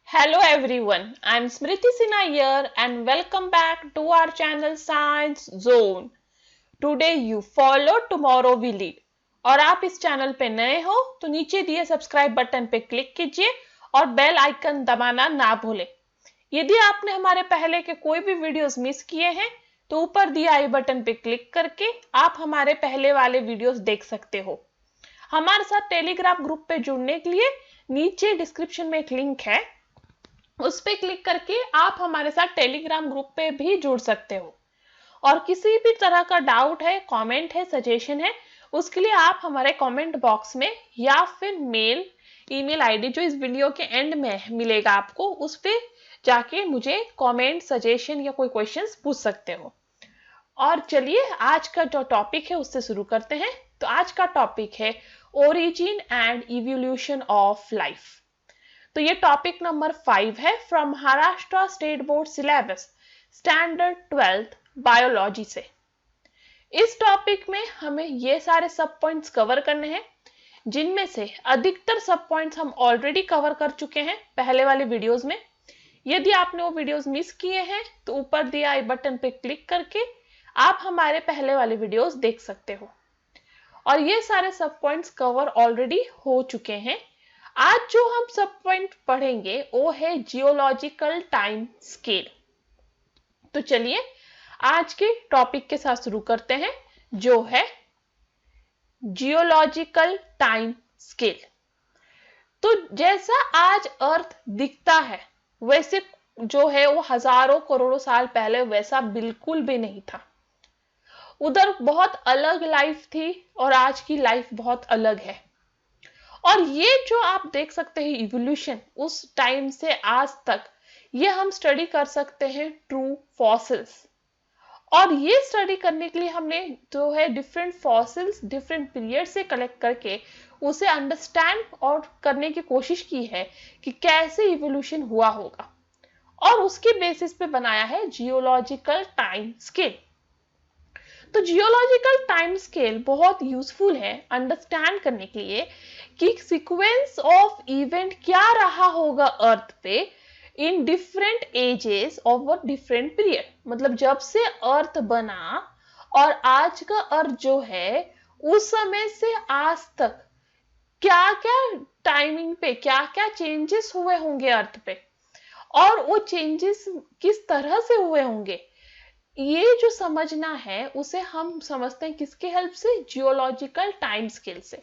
Hello everyone, I'm Smriti Sinha here and welcome back to our channel Science Zone. Today you follow, tomorrow we lead. और आप इस channel पे नए हो तो नीचे दिए सब्सक्राइब बटन पे क्लिक कीजिए और बेल आइकन दबाना ना भूलें। यदि आपने हमारे पहले के कोई भी वीडियोस मिस किए हैं तो ऊपर दिए आई बटन पे क्लिक करके आप हमारे पहले वाले वीडियोस देख सकते हो। हमारे साथ टेलीग्राम ग्रुप पे जुड़ने के लिए नीचे डिस्क्रिप्शन में एक लिंक है, उस पे क्लिक करके आप हमारे साथ टेलीग्राम ग्रुप पे भी जुड़ सकते हो। और किसी भी तरह का डाउट है, कमेंट है, सजेशन है, उसके लिए आप हमारे कमेंट बॉक्स में या फिर ईमेल आईडी जो इस वीडियो के एंड में मिलेगा आपको, उस पे जाके मुझे कमेंट, सजेशन या कोई क्वेश्चंस पूछ सकते हो। और चलिए आज का जो टॉपिक है उससे शुरू करते हैं। तो आज का टॉपिक है origin and evolution of life. तो ये टॉपिक नंबर 5 है from Maharashtra state board syllabus standard 12th biology से। इस टॉपिक में हमें ये सारे सब पॉइंट्स कवर करने हैं, जिनमें से अधिकतर सब पॉइंट्स हम ऑलरेडी कवर कर चुके हैं पहले वाले वीडियोस में। यदि आपने वो वीडियोस मिस किए हैं तो ऊपर दिया आई बटन पे क्लिक करके आप हमारे पहले वाले वीडियोस देख सकते हो। और ये सारे सब पॉइंट्स कवर ऑलरेडी हो चुके हैं। आज जो हम सब पॉइंट पढ़ेंगे वो है जियोलॉजिकल टाइम स्केल। तो चलिए आज के टॉपिक के साथ शुरू करते हैं, जो है जियोलॉजिकल टाइम स्केल। तो जैसा आज अर्थ दिखता है वैसे जो है वो हजारों करोड़ों साल पहले वैसा बिल्कुल भी नहीं था। उधर बहुत अलग लाइफ थी और आज की लाइफ बहुत अलग है। और ये जो आप देख सकते हैं इवोल्यूशन उस टाइम से आज तक, ये हम स्टडी कर सकते हैं ट्रू फॉसिल्स। और ये स्टडी करने के लिए हमने जो है डिफरेंट फॉसिल्स डिफरेंट पीरियड से कलेक्ट करके उसे अंडरस्टैंड और करने की कोशिश की है कि कैसे इवोल्यूशन हुआ होगा, और उसके बेसिस पे बनाया है जियोलॉजिकल टाइम स्केल। तो जियोलॉजिकल टाइम स्केल बहुत यूजफुल है अंडरस्टैंड करने के लिए कि सीक्वेंस ऑफ इवेंट क्या रहा होगा अर्थ पे in different ages of different period. मतलब जब से अर्थ बना और आज का अर्थ जो है उस समय से आज तक क्या क्या टाइमिंग पे क्या क्या चेंजेस हुए होंगे अर्थ पे, और वो चेंजेस किस तरह से हुए होंगे, ये जो समझना है उसे हम समझते हैं किसके हेल्प से, जियोलॉजिकल टाइम स्केल से।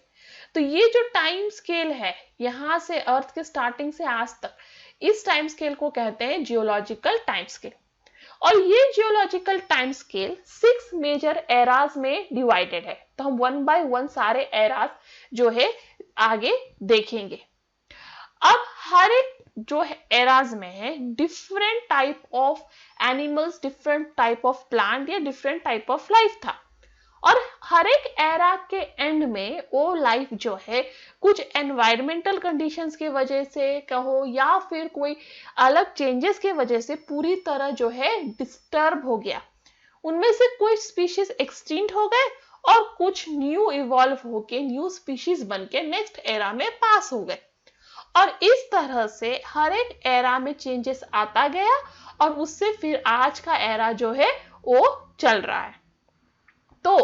तो ये जो टाइम स्केल है यहां से अर्थ के स्टार्टिंग से आज तक, इस टाइम स्केल को कहते हैं जियोलॉजिकल टाइम स्केल। और ये geological time scale 6 major eras में डिवाइडेड है। तो हम 1 बाय 1 सारे एराज जो है आगे देखेंगे। अब हर एक जो है एराज में है different type of animals, different type of plant या डिफरेंट टाइप ऑफ लाइफ था। और हर एक एरा के एंड में वो लाइफ जो है कुछ एनवायरमेंटल कंडीशंस की वजह से कहो या फिर कोई अलग चेंजेस की वजह से पूरी तरह जो है डिस्टर्ब हो गया। उनमें से कुछ स्पीशीज एक्सटिंक्ट हो गए और कुछ न्यू इवॉल्व होके न्यू स्पीशीज बनके नेक्स्ट एरा में पास हो गए। और इस तरह से हर एक एरा में चेंजेस आता गया और उससे फिर आज का एरा जो है वो चल रहा है। तो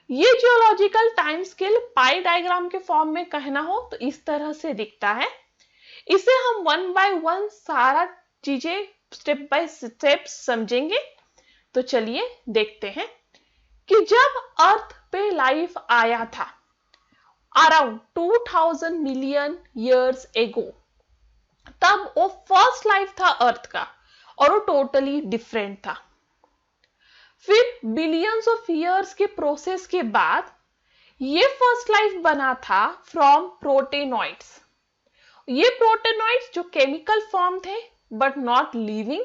ये जियोलॉजिकल टाइम स्केल पाई डायग्राम के फॉर्म में कहना हो तो इस तरह से दिखता है। इसे हम 1 बाय 1 सारा चीजें स्टेप बाय स्टेप समझेंगे। तो चलिए देखते हैं कि जब अर्थ पे लाइफ आया था अराउंड 2000 मिलियन ईयर्स एगो, तब वो फर्स्ट लाइफ था अर्थ का और वो टोटली डिफरेंट था। फिर बिलियंस ऑफ ईयर्स के प्रोसेस के बाद ये फर्स्ट लाइफ बना था फ्रॉम प्रोटेनॉइड्स। ये प्रोटेनॉइड्स जो केमिकल फॉर्म थे बट नॉट लिविंग,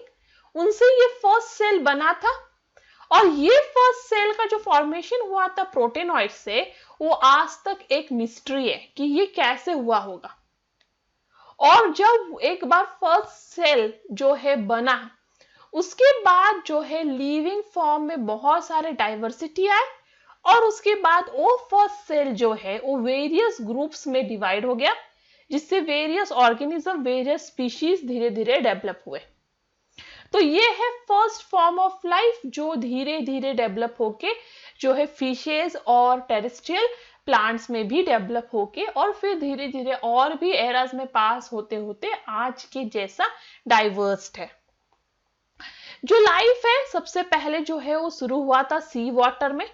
उनसे ये फर्स्ट सेल बना था। और ये फर्स्ट सेल का जो फॉर्मेशन हुआ था प्रोटेनॉइड से, वो आज तक एक मिस्ट्री है कि ये कैसे हुआ होगा। और जब एक बार फर्स्ट सेल जो है बना, उसके बाद जो है लिविंग फॉर्म में बहुत सारे डाइवर्सिटी आए और उसके बाद वो फर्स्ट सेल जो है वो वेरियस ग्रुप्स में डिवाइड हो गया। जिससे वेरियस ऑर्गेनिज्म, वेरियस स्पीशीज धीरे धीरे डेवलप हुए। तो ये है फर्स्ट फॉर्म ऑफ लाइफ जो धीरे धीरे डेवलप होके जो है फिशेज और टेरेस्ट्रियल प्लांट्स में भी डेवलप होके और फिर धीरे धीरे और भी एराज में पास होते होते आज के जैसा डाइवर्स्ड है। जो लाइफ है सबसे पहले जो है वो शुरू हुआ था सी वाटर में,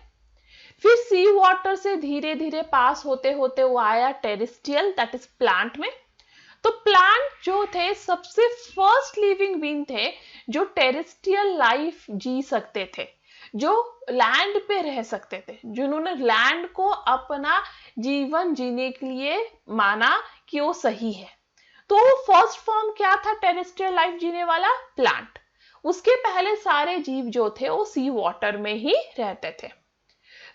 फिर सी वाटर से धीरे धीरे पास होते होते वो आया टेरेस्ट्रियल दैट इज प्लांट में। तो प्लांट जो थे सबसे फर्स्ट लिविंग बीइंग थे जो टेरेस्ट्रियल लाइफ जी सकते थे, जो लैंड पे रह सकते थे, जिन्होंने लैंड को अपना जीवन जीने के लिए माना कि वो सही है। तो फर्स्ट फॉर्म क्या था टेरेस्ट्रियल लाइफ जीने वाला? प्लांट। उसके पहले सारे जीव जो थे वो सी वाटर में ही रहते थे।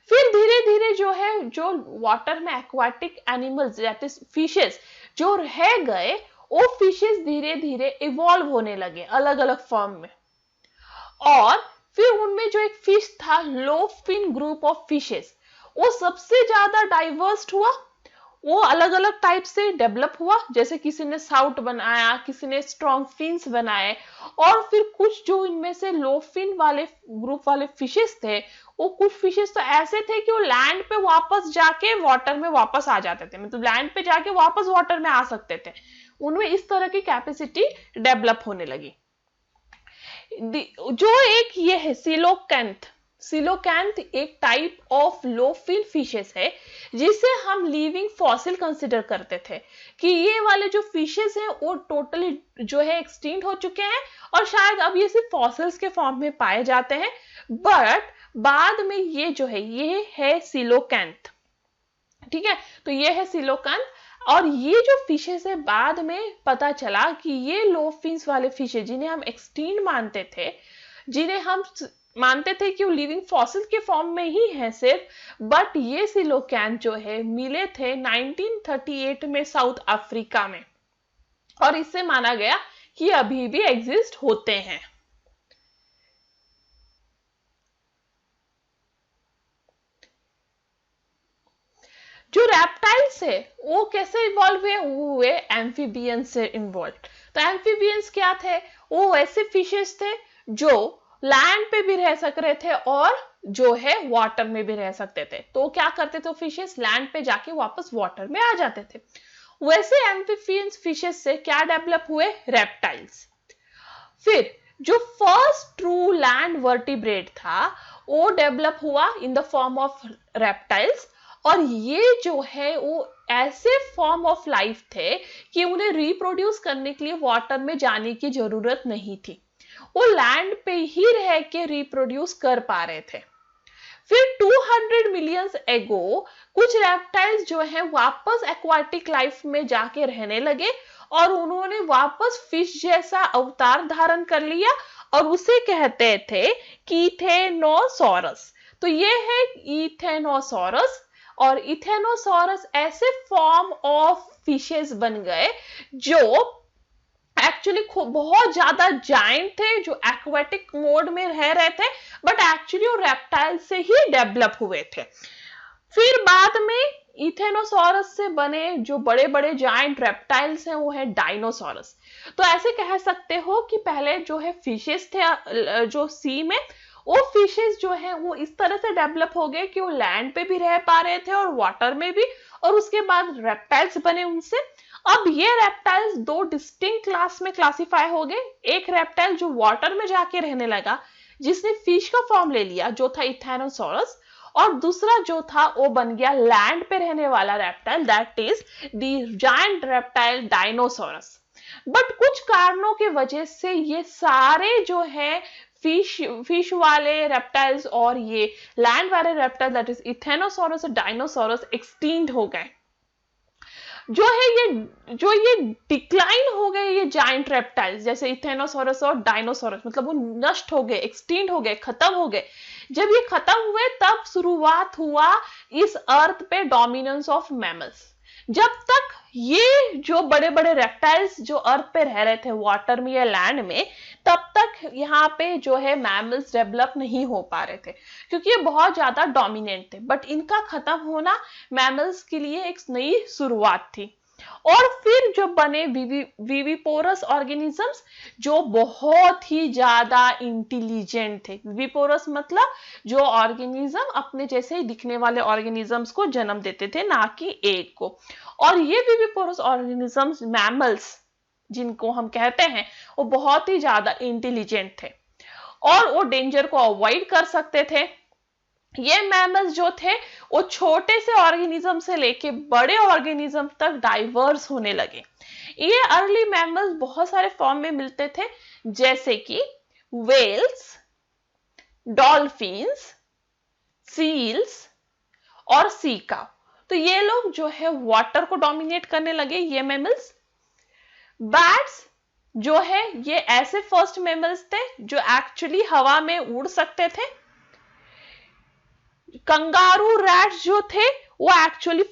फिर धीरे धीरे जो है जो वाटर में aquatic animals that is fishes जो रह गए, वो फिशेस धीरे धीरे इवॉल्व होने लगे अलग अलग फॉर्म में। और फिर उनमें जो एक फिश था लो फिन ग्रुप ऑफ फिशेस, वो सबसे ज्यादा डाइवर्स हुआ, वो अलग अलग टाइप से डेवलप हुआ। जैसे किसी ने साउट बनाया, किसी ने स्ट्रॉन्ग फिन्स बनाए, और फिर कुछ जो इनमें से लो फिन वाले ग्रुप वाले फिशेस थे, वो कुछ फिशेस तो ऐसे थे कि वो लैंड पे वापस जाके वाटर में वापस आ जाते थे, मतलब लैंड पे जाके वापस वाटर में आ सकते थे। उनमें इस तरह की कैपेसिटी डेवलप होने लगी। जो एक ये है सिलोकैंथ, सिलोकैंथ एक type of lobe fin fishes है जिसे हम लिविंग फॉसिल कंसिडर करते थे कि ये वाले जो फिशेस हैं वो टोटली जो है एक्सटिंक्ट हो चुके हैं और शायद अब ये सिर्फ फॉसिल्स के फॉर्म में पाए जाते हैं। बट बाद में ये जो है ये है सिलोकैंथ, ठीक है। तो ये है सिलोकैंथ, और ये जो फिशेस है बाद में पता चला कि ये लो फिन्स वाले फिशेस जिन्हें हम एक्सटिंक्ट मानते थे, जिन्हें हम मानते थे कि वो लिविंग फॉसिल के फॉर्म में ही है सिर्फ, बट ये सिलोकैंथ जो है मिले थे 1938 में साउथ अफ्रीका में, और इससे माना गया कि अभी भी एग्जिस्ट होते हैं। जो रैप्टाइल्स है वो कैसे इवॉल्व हुए? वो हुए एम्फीबियंस से इन्वॉल्व। तो एम्फीबियंस क्या थे? वो ऐसे फिशेस थे जो लैंड पे भी रह सक रहे थे और जो है वाटर में भी रह सकते थे। तो क्या करते थे फिशेस? लैंड पे जाके वापस वाटर में आ जाते थे। वैसे एम्फीबियंस फिशेस से क्या डेवलप हुए? रेप्टाइल्स। फिर जो फर्स्ट ट्रू लैंड वर्टिब्रेट था वो डेवलप हुआ इन द फॉर्म ऑफ रेप्टाइल्स, और ये जो है वो ऐसे फॉर्म ऑफ लाइफ थे कि उन्हें रिप्रोड्यूस करने के लिए वाटर में जाने की जरूरत नहीं थी, वो लैंड पे ही रह के रिप्रोड्यूस कर पा रहे थे। फिर 200 मिलियंस एगो कुछ रेप्टाइल्स जो है वापस एक्वाटिक लाइफ में जाके रहने लगे और उन्होंने वापस फिश जैसा अवतार धारण कर लिया और उसे कहते थे इथेनोसॉरस। तो ये है इथेनोसॉरस, और इथेनोसॉरस ऐसे फॉर्म ऑफ फिशेस बन गए जो एक्चुअली बहुत ज्यादा जायंट थे, जो एक्वेटिक मोड में रह रहे थे, बट एक्चुअली वो रेप्टाइल से ही डेवलप हुए थे। फिर बाद में इथेनोसॉरस से बने जो बड़े बड़े जायंट रेप्टाइल्स हैं वो है डायनोसॉरस। तो ऐसे कह सकते हो कि पहले जो है फिशेस थे जो सी में, वो फिशेस जो है वो इस तरह से डेवलप हो गए कि वो लैंड पे भी रह पा रहे थे और वाटर में भी, और उसके बाद रेप्टाइल्स बने उनसे। अब ये रेप्टाइल्स दो डिस्टिंक्ट क्लास में क्लासिफाई हो गए। एक रेप्टाइल जो वाटर में जाके रहने लगा जिसने फिश का फॉर्म ले लिया जो था इथेनोसॉरस, और दूसरा जो था वो बन गया लैंड पे रहने वाला reptile that is the giant reptile dinosaurs. But कुछ कारणों की वजह से ये सारे जो है फिश वाले रेप्टाइल्स और ये लैंड वाले रेप्टाइल दैट इज इथेनोसॉरस और डायनोसॉरस एक्सटिंक्ट हो गए। जो ये डिक्लाइन हो गए ये जायंट रेप्टाइल्स जैसे इथेनोसॉरस और डायनोसॉरस, मतलब वो नष्ट हो गए, एक्सटिंक्ट हो गए, खत्म हो गए। जब ये खत्म हुए तब शुरुआत हुआ इस अर्थ पे डोमिनेंस ऑफ मैमल्स। जब तक ये जो बड़े बड़े रेप्टाइल्स जो अर्थ पे रह रहे थे वाटर में या लैंड में, तब तक यहाँ पे जो है मैमल्स डेवलप नहीं हो पा रहे थे क्योंकि ये बहुत ज्यादा डोमिनेंट थे। बट इनका खत्म होना मैमल्स के लिए एक नई शुरुआत थी। और फिर जो बने विविपोरस ऑर्गेनिजम्स, जो बहुत ही ज्यादा इंटेलिजेंट थे। विविपोरस मतलब जो ऑर्गेनिज्म अपने जैसे ही दिखने वाले ऑर्गेनिजम्स को जन्म देते थे, ना कि एक को। और ये विविपोरस ऑर्गेनिजम्स, मैमल्स जिनको हम कहते हैं, वो बहुत ही ज्यादा इंटेलिजेंट थे और वो डेंजर को अवॉइड कर सकते थे। ये मैमल्स जो थे वो छोटे से ऑर्गेनिज्म से लेके बड़े ऑर्गेनिज्म तक डाइवर्स होने लगे। ये अर्ली मैमल्स बहुत सारे फॉर्म में मिलते थे, जैसे कि वेल्स, डॉल्फिन्स, सील्स और सी काउ। तो ये लोग जो है वाटर को डोमिनेट करने लगे, ये मैमल्स। बैट्स जो है ये ऐसे फर्स्ट मैमल्स थे जो एक्चुअली हवा में उड़ सकते थे। कंगारू रैट्स जो थे वो एक्चुअली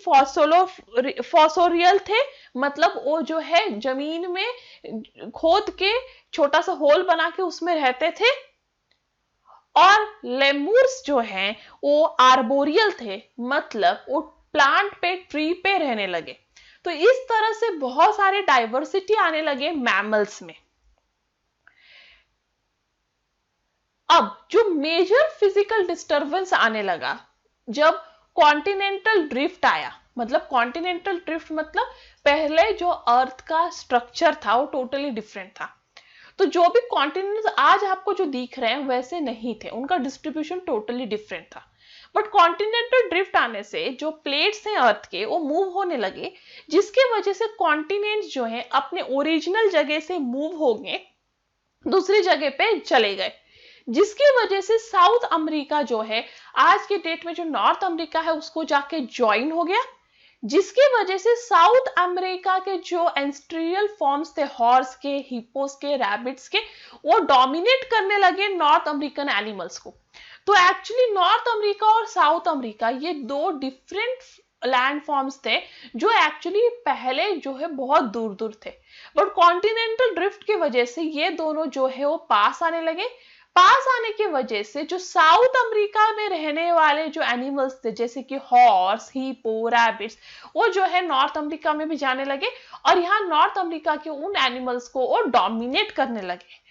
फॉसोरियल थे, मतलब वो जो है जमीन में खोद के छोटा सा होल बना के उसमें रहते थे। और लेमूर्स जो हैं वो आर्बोरियल थे, मतलब वो प्लांट पे, ट्री पे रहने लगे। तो इस तरह से बहुत सारे डाइवर्सिटी आने लगे मैमल्स में। अब जो मेजर फिजिकल डिस्टरबेंस आने लगा जब कॉन्टिनेंटल ड्रिफ्ट आया, मतलब कॉन्टिनेंटल ड्रिफ्ट मतलब पहले जो अर्थ का स्ट्रक्चर था वो टोटली डिफरेंट था। तो जो भी कॉन्टिनेंट्स आज आपको जो दिख रहे हैं वैसे नहीं थे, उनका डिस्ट्रीब्यूशन टोटली डिफरेंट था। बट कॉन्टिनेंटल ड्रिफ्ट आने से जो प्लेट्स हैं अर्थ के वो मूव होने लगे, जिसके वजह से कॉन्टिनेंट्स जो है अपने ओरिजिनल जगह से मूव हो गए, दूसरी जगह पे चले गए, जिसकी वजह से साउथ अमेरिका जो है आज के डेट में जो नॉर्थ अमेरिका है उसको जाके ज्वाइन हो गया, जिसकी वजह से साउथ अमेरिका के जो एंस्ट्रियल फॉर्म्स थे, हॉर्स के, हिप्पोस के, रैबिट्स के, वो डोमिनेट करने लगे नॉर्थ अमेरिकन एनिमल्स को। तो एक्चुअली नॉर्थ अमेरिका और साउथ अमेरिका ये दो डिफरेंट लैंड फॉर्म्स थे जो एक्चुअली पहले जो है बहुत दूर दूर थे, बट कॉन्टिनेंटल ड्रिफ्ट की वजह से ये दोनों जो है वो पास आने लगे। पास आने की वजह से जो साउथ अमेरिका में रहने वाले जो एनिमल्स थे, जैसे कि हॉर्स, हिप्पो, रैबिट्स, वो जो है नॉर्थ अमेरिका में भी जाने लगे और यहाँ नॉर्थ अमेरिका के उन एनिमल्स को वो डोमिनेट करने लगे।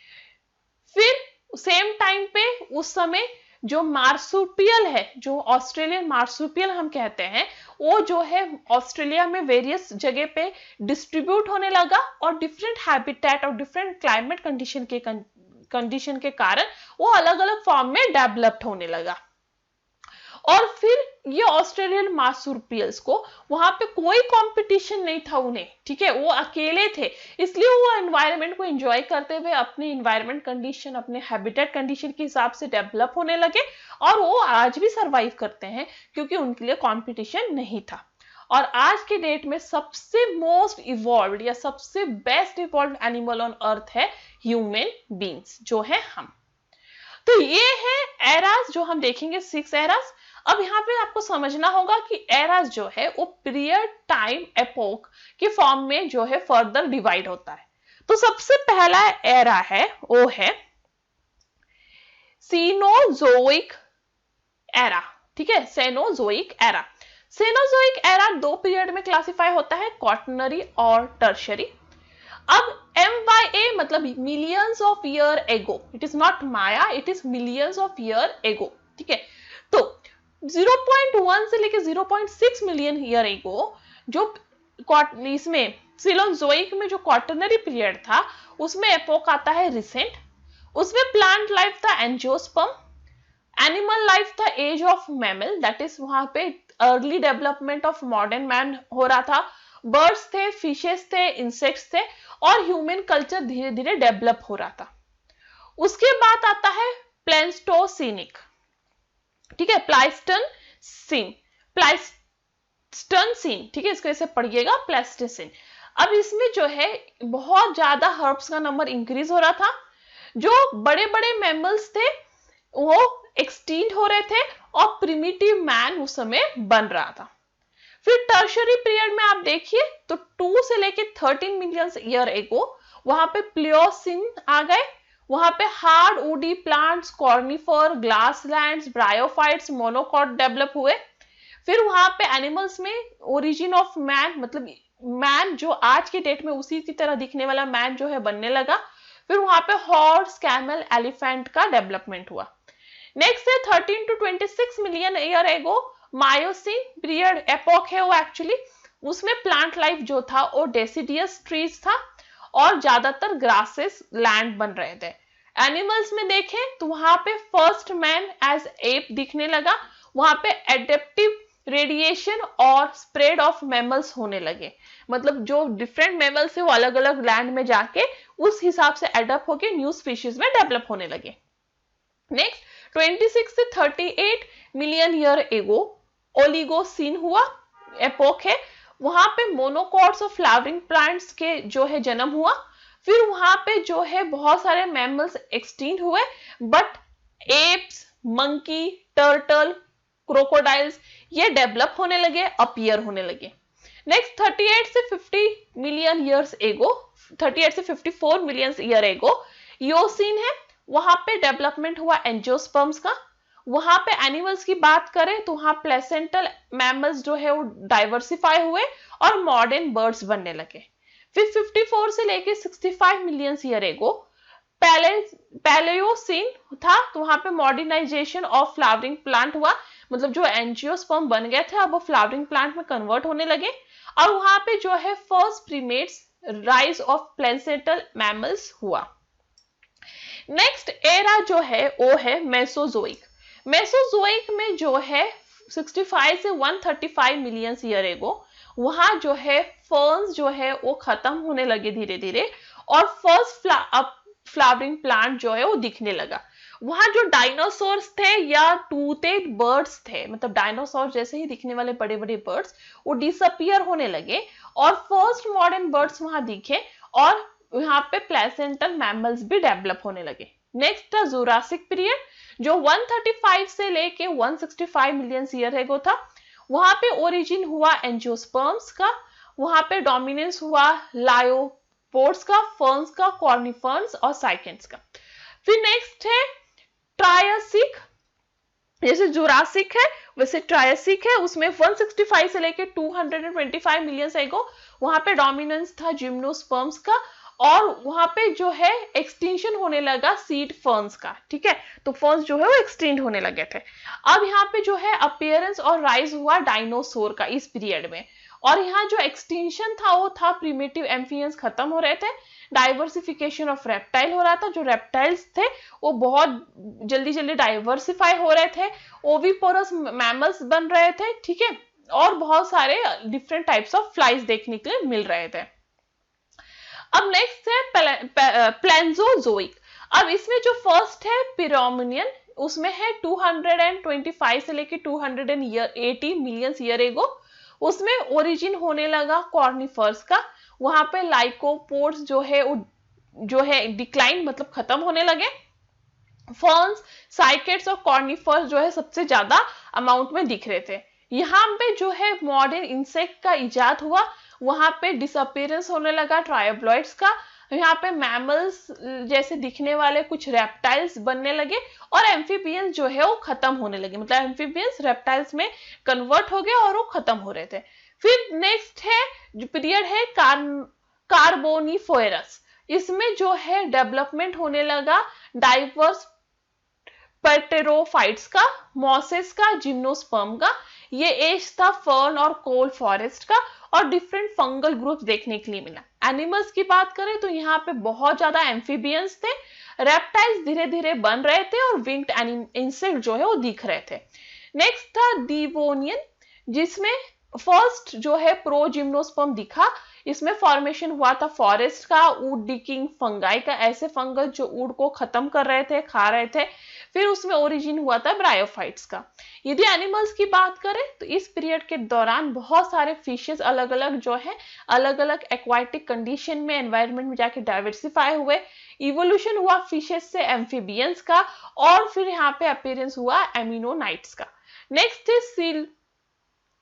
फिर सेम टाइम पे उस समय जो मार्सुपियल है, जो ऑस्ट्रेलियन मार्सुपियल हम कहते हैं, वो जो है ऑस्ट्रेलिया में वेरियस जगह पे डिस्ट्रीब्यूट होने लगा और डिफरेंट हैबिटेट और डिफरेंट क्लाइमेट कंडीशन के कारण वो अलग अलग फॉर्म में डेवलप्ड होने लगा। और फिर ये ऑस्ट्रेलियन मार्सुपियल्स को वहां पे कोई कंपटीशन नहीं था उन्हें, ठीक है, वो अकेले थे, इसलिए वो एनवायरनमेंट को एंजॉय करते हुए अपनी एनवायरनमेंट कंडीशन, अपने हैबिटेट कंडीशन के हिसाब से डेवलप होने लगे और वो आज भी सरवाइव करते हैं क्योंकि उनके लिए कंपटीशन नहीं था। और आज के डेट में सबसे मोस्ट इवॉल्व्ड या सबसे best evolved animal on earth है ह्यूमन बींग्स, जो है हम। तो ये है एरास जो हम देखेंगे, 6 एरास। अब यहाँ पे आपको समझना होगा कि एरास जो है वो पीरियड, टाइम, एपोक के फॉर्म में जो है फर्दर डिवाइड होता है। तो सबसे पहला एरा है वो है सीनोजोइक एरा, ठीक है, Cenozoic era. Cenozoic era 2 period में क्लासिफाई होता है, क्वाटरनरी और टर्शियरी। अब MYA मतलब millions of year ago, it is not Maya, it is millions of year ago, ठीक है। तो 0.1 से लेके 0.6 मिलियन ईयर एगो जो इसमें सीलोजोइक में जो क्वाटरनरी पीरियड था उसमें एपोक आता है रिसेंट। उसमें प्लांट लाइफ था एंजियोस्पर्म, एनिमल लाइफ था age of mammal, that is वहां पे early development of modern man हो रहा था, बर्ड्स थे, फिशेस थे, इंसेक्ट्स थे और ह्यूमन कल्चर धीरे धीरे डेवलप हो रहा था। उसके बाद आता है प्लेस्टोसीनिक, ठीक है, प्लाइस्टोसीन, ठीक है, इसको ऐसे पढ़िएगा प्लेस्टोसीन। अब इसमें जो है बहुत ज्यादा हर्ब्स का नंबर इंक्रीज हो रहा था, जो बड़े बड़े मैमल्स थे वो एक्सटिंक्ट हो रहे थे और प्रिमिटिव मैन उस समय बन रहा था। फिर टर्शियरी पीरियड में आप देखिए तो 2 से लेके 13 मिलियन ईयर एगो वहां पे प्लियोसिन आ गए, वहां पे hard woody plants, conifer, grasslands, bryophytes, monocot develop हुए। फिर वहां पे एनिमल्स में ओरिजिन ऑफ मैन मतलब मैन जो आज के डेट में उसी की तरह दिखने वाला मैन जो है बनने लगा। फिर वहां पे हॉर्स, कैमल, एलिफेंट का डेवलपमेंट हुआ। नेक्स्ट है 13 to 26 million year ago myosin period epoch है वो एक्चुअली। उसमें प्लांट लाइफ जो था वो डेसिडियस ट्रीज था और ज्यादातर ग्रासेस लैंड बन रहे थे। एनिमल्स में देखें तो वहां पे फर्स्ट मैन एज एप दिखने लगा। वहां पे एडेप्टिव रेडिएशन और स्प्रेड ऑफ मैमल्स होने लगे, मतलब जो डिफरेंट मैमल्स है वो अलग अलग लैंड में जाके उस हिसाब से एडप्ट होके न्यू स्पीशीज में डेवलप होने लगे। नेक्स्ट 26 से 38 मिलियन ईयर एगो ओलिगोसीन हुआ एपोक है। वहां पे मोनोकॉट्स और फ्लावरिंग प्लांट्स के जो है जन्म हुआ। फिर वहां पे जो है बहुत सारे मैमल्स एक्सटिंक्ट हुए, but apps, monkey, turtle, crocodiles ये डेवलप होने लगे, अपीयर होने लगे। नेक्स्ट 38 से 50 मिलियन ईयर्स एगो 38 से 54 मिलियन ईयर एगो ईओसीन है। वहां पे डेवलपमेंट हुआ एंजियोस्पर्म्स का। वहां पे एनिमल्स की बात करें तो वहां प्लेसेंटल मैमल्स जो है वो डाइवर्सिफाई हुए और मॉडर्न बर्ड्स बनने लगे। फिर 54 से लेके 65 मिलियन ईयर एगो पैलेयोसीन था, तो वहां पे मॉडर्नाइजेशन ऑफ फ्लावरिंग प्लांट हुआ, मतलब जो एंजियोस्पर्म बन गए थे अब वो फ्लावरिंग प्लांट में कन्वर्ट होने लगे। और वहां पे जो है first primates rise of placental mammals हुआ। नेक्स्ट एरा जो है वो है मेसोजोइक। मेसोजोइक में जो है 65 से 135 मिलियन ईयर एगो वहां जो है फर्न्स जो है वो खत्म होने लगे धीरे धीरे और फर्स्ट फ्लावरिंग प्लांट जो है वो दिखने लगा। वहां जो डायनासोर्स थे या टूथेड बर्ड्स थे, मतलब डायनासोर जैसे ही दिखने वाले बड़े बड़े बर्ड्स वो डिसअपियर होने लगे और फर्स्ट मॉडर्न बर्ड्स वहां दिखे और यहाँ पे प्लेसेंटल मैमल्स भी डेवलप होने लगे। नेक्स्ट था जुरासिक पीरियड जो 135 से लेके 165 मिलियन ईयर एगो था। वहां पे ओरिजिन हुआ एंजियोस्पर्म्स का। वहां पे डोमिनेंस हुआ लायोपोड्स का, फर्न्स का, कॉर्निफर्न्स और साइकेंड्स का। फिर नेक्स्ट है ट्रायसिक। जैसे जुरासिक है वैसे ट्रायसिक है, उसमें 165 से लेके 225 मिलियन एगो वहां पे डोमिनेंस था जिम्नोस्पर्म्स का और वहां पे जो है एक्सटिंक्शन होने लगा सीड फर्न्स का। ठीक है, तो फर्न्स जो है वो एक्सटिंक्ट होने लगे थे। अब यहाँ पे जो है अपीयरेंस और राइज हुआ डायनासोर का इस पीरियड में। और यहाँ जो एक्सटिंक्शन था वो था प्रीमेटिव एम्फिबियंस खत्म हो रहे थे, डाइवर्सिफिकेशन ऑफ रेप्टाइल हो रहा था। जो रेप्टाइल्स थे वो बहुत जल्दी जल्दी डाइवर्सिफाई हो रहे थे, ओविपोरस मैमल्स बन रहे थे। ठीक है, और बहुत सारे डिफरेंट टाइप्स ऑफ फ्लाइज देखने के लिए मिल रहे थे। अब नेक्स्ट है प्लेंजोजोइक। अब इसमें जो फर्स्ट है पिरोमिनियन, उसमें है 225 से लेके 280 मिलियन ईयर एगो। उसमें ओरिजिन होने लगा कॉर्निफर्स का। वहां पे लाइकोपोड्स जो है डिक्लाइन, मतलब खत्म होने लगे। फर्न्स, साइकेड्स और कॉर्निफर्स जो है सबसे ज्यादा अमाउंट में दिख रहे थे। यहाँ पे जो है मॉडर्न इंसेक्ट का इजाद हुआ। वहां पे डिसअपियरेंस होने लगा ट्रायोब्लॉइड्स का। यहाँ पे मैमल्स जैसे दिखने वाले कुछ रेप्टाइल्स बनने लगे और एम्फीबियंस जो है वो खत्म होने लगे, मतलब एम्फीबियंस रेप्टाइल्स में कन्वर्ट हो गए और वो खत्म हो रहे थे। फिर नेक्स्ट है जो पीरियड है कार्बोनिफेरस। इसमें जो है डेवलपमेंट होने लगा डाइवर्स पेटेरोफाइट्स का, मॉसेस का, जिम्नोस्पर्म का। ये एज था फर्न और कोल फॉरेस्ट का और डिफरेंट फंगल ग्रुप्स देखने के लिए मिला। एनिमल्स की बात करें तो यहाँ पे बहुत ज्यादा एम्फीबियंस थे, रेप्टाइल्स धीरे धीरे बन रहे थे और विंग्ड इंसेक्ट जो है वो दिख रहे थे। नेक्स्ट था डिवोनियन, जिसमें फर्स्ट जो है प्रोजिम्नोस्पर्म दिखा। इसमें फॉर्मेशन हुआ था फॉरेस्ट का, वुड डिकिंग फंगाई का, ऐसे फंगस जो वुड को खत्म कर रहे थे, खा रहे थे। फिर उसमें ओरिजिन हुआ था ब्रायोफाइट्स का। यदि एनिमल्स की बात करें तो इस पीरियड के दौरान बहुत सारे फिशेस अलग अलग जो है अलग अलग एक्वाटिक कंडीशन में एनवायरनमेंट में जाके डाइवर्सिफाई हुए। इवोल्यूशन हुआ फिशेस से एम्फीबियंस का और फिर यहाँ पे अपीयरेंस हुआ एमिनोनाइट्स का। नेक्स्ट है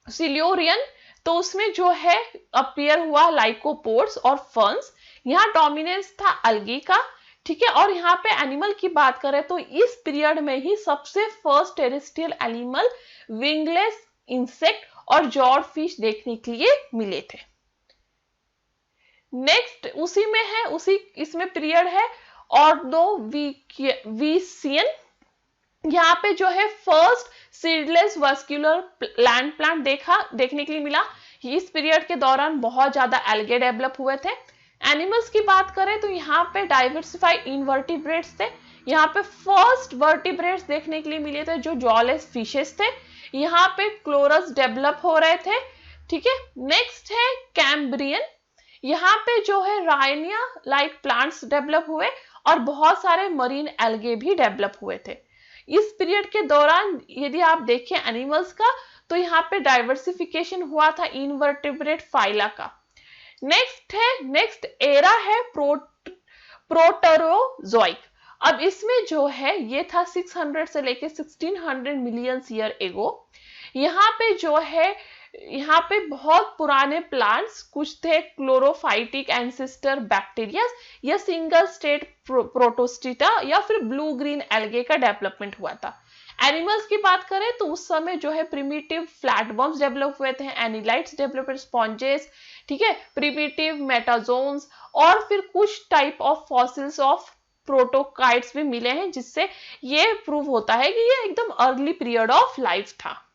सिल्योरियन, तो उसमें जो है अपीयर हुआ लाइकोपोड्स और फर्न्स। यहाँ डोमिनेंस था अल्गी का। ठीक है, और यहाँ पे एनिमल की बात करें तो इस पीरियड में ही सबसे first terrestrial animal wingless insect और जॉड फिश देखने के लिए मिले थे। नेक्स्ट उसी में है, उसी इसमें पीरियड है ऑर्डोविशियन। यहाँ पे जो है first seedless vascular land plant देखने के लिए मिला। इस पीरियड के दौरान बहुत ज्यादा एल्गे डेवलप हुए थे। एनिमल्स की बात करें तो यहाँ पे डाइवर्सिफाइड इनवर्टिब्रेट्स थे। यहाँ पे फर्स्ट वर्टिब्रेट्स देखने के लिए मिले थे जो जॉलेस फिशेस थे। यहाँ पे क्लोरस डेवलप हो रहे थे। ठीक है, नेक्स्ट है कैम्ब्रियन। यहाँ पे जो है राइनिया लाइक प्लांट्स डेवलप हुए और बहुत सारे मरीन एल्गे भी डेवलप हुए थे। इस पीरियड के दौरान यदि आप देखें एनिमल्स का तो यहाँ पे डाइवर्सिफिकेशन हुआ था इनवर्टिब्रेट फाइला का। नेक्स्ट एरा है प्रोटरोजोइक। अब इसमें जो है ये था 600 से लेके 1600 मिलियन ईयर एगो। यहाँ पे जो है यहाँ पे बहुत पुराने प्लांट्स कुछ थे क्लोरोफाइटिक एंसेस्टर बैक्टीरिया या सिंगल स्टेट प्रोटोस्टिटा या फिर ब्लू ग्रीन एल्गे का डेवलपमेंट हुआ था। एनिमल्स की बात करें तो उस समय जो है प्रिमिटिव फ्लैटवर्म्स डेवलप हुए थे, एनिलाइट्स डेवलप, स्पॉन्जेस, ठीक है, प्रिमिटिव मेटाजोन्स और फिर कुछ टाइप ऑफ फॉसिल्स ऑफ प्रोटोकाइट्स भी मिले हैं, जिससे ये प्रूव होता है कि ये एकदम अर्ली पीरियड ऑफ लाइफ था।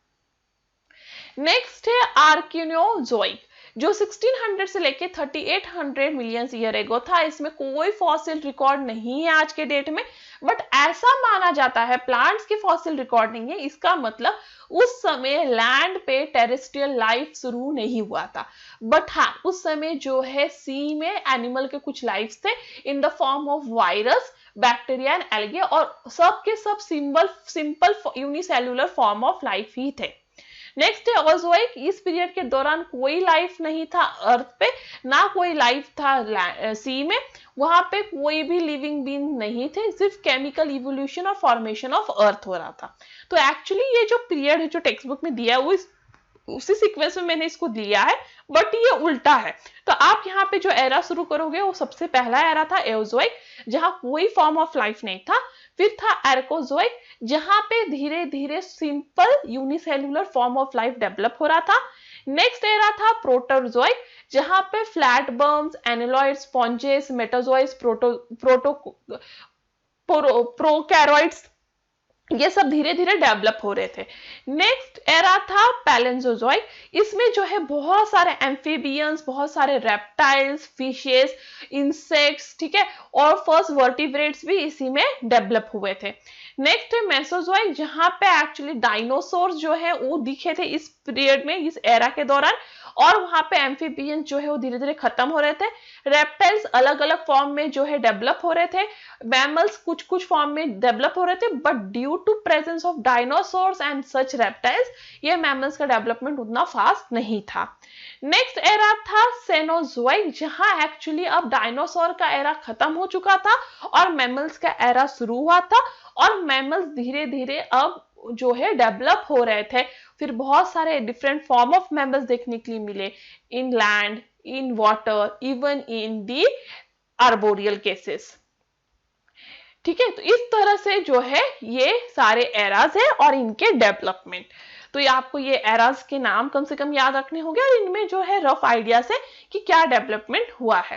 नेक्स्ट है आर्किनोजोइक जो 1600 से लेके 3800 मिलियन ईयर एगो था। इसमें कोई फॉसिल रिकॉर्ड नहीं है आज के डेट में, बट ऐसा माना जाता है प्लांट्स की फॉसिल रिकॉर्ड नहीं है। इसका मतलब उस समय लैंड पे टेरेस्ट्रियल लाइफ शुरू नहीं हुआ था, बट हाँ उस समय जो है सी में एनिमल के कुछ लाइफ थे in the form of virus, bacteria and algae, और सब के सब simple unicellular form of life ही थे। नेक्स्ट है ओजोइक। इस पीरियड के दौरान कोई लाइफ नहीं था अर्थ पे, ना कोई लाइफ था सी में, वहां पे कोई भी लिविंग बीइंग नहीं थे, सिर्फ केमिकल इवोल्यूशन और फॉर्मेशन ऑफ अर्थ हो रहा था। तो एक्चुअली ये जो पीरियड है जो टेक्स्ट बुक में दिया है वो उसी सीक्वेंस में मैंने इसको दिया है, बट ये उल्टा है। तो आप यहाँ पे जो एरा शुरू करोगे वो सबसे पहला एरा था एओजोइक जहां कोई फॉर्म ऑफ लाइफ नहीं था। फिर था आर्कोजोइक जहां पे धीरे धीरे simple unicellular form of life develop हो रहा था। नेक्स्ट एरा था प्रोटोजोइक जहां पे फ्लैटवर्म्स, एनालॉइड्स, स्पॉन्जेस, मेटाजोइड्स, प्रोकैरियोट्स ये सब धीरे धीरे डेवलप हो रहे थे। नेक्स्ट एरा था पैलेंजोजोइक। इसमें जो है बहुत सारे एम्फीबियंस, बहुत सारे रेप्टाइल्स, फिशेस, इंसेक्ट्स, ठीक है, और फर्स्ट वर्टिब्रेट्स भी इसी में डेवलप हुए थे। नेक्स्ट है मेसोजोइक जहां पे एक्चुअली डायनासोर जो है वो दिखे थे इस पीरियड में, इस एरा के दौरान, और वहां पे एम्फीबियंस जो है वो धीरे धीरे खत्म हो रहे थे। रेप्टाइल्स अलग अलग फॉर्म में जो है डेवलप हो रहे थे, मैमल्स कुछ कुछ फॉर्म में डेवलप हो रहे थे, but due to presence of dinosaurs and such reptiles ये मैमल्स का डेवलपमेंट उतना फास्ट नहीं था। नेक्स्ट एरा था सेनोजोइक जहां एक्चुअली अब डायनासोर का एरा खत्म हो चुका था और मैमल्स का एरा शुरू हुआ था, और मैमल्स धीरे धीरे अब जो है डेवलप हो रहे थे। फिर बहुत सारे डिफरेंट फॉर्म ऑफ मैमल्स देखने के लिए मिले इन land, in water, even in the arboreal cases. ठीक है, तो इस तरह से जो है ये सारे एराज है और इनके डेवलपमेंट। तो ये आपको ये एराज के नाम कम से कम याद रखने होंगे और इनमें जो है रफ आइडियाज है कि क्या डेवलपमेंट हुआ है।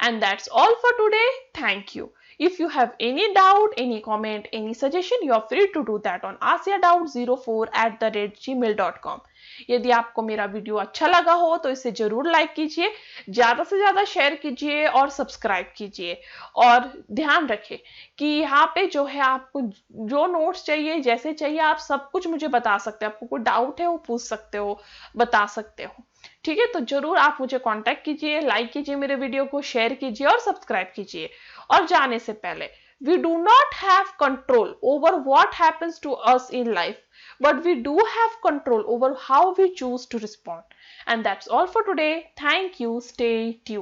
And that's all for today. Thank you. If you have any doubt, any comment, any suggestion, you are free to do that on askyadoubts04@gmail.com। यदि आपको मेरा वीडियो अच्छा लगा हो तो इसे जरूर लाइक कीजिए, ज्यादा से ज्यादा शेयर कीजिए और सब्सक्राइब कीजिए। और ध्यान रखें कि यहाँ पे जो है आपको जो नोट्स चाहिए, जैसे चाहिए, आप सब कुछ मुझे बता सकते हैं। आपको कोई डाउट है वो पूछ सकते हो, बता सकते हो। ठीक है, तो जरूर आप मुझे कांटेक्ट कीजिए, लाइक कीजिए मेरे वीडियो को, शेयर कीजिए और सब्सक्राइब कीजिए। और जाने से पहले, we do not have control over what happens to us in life, but we do have control over how we choose to respond. And that's all for today. Thank you. Stay tuned.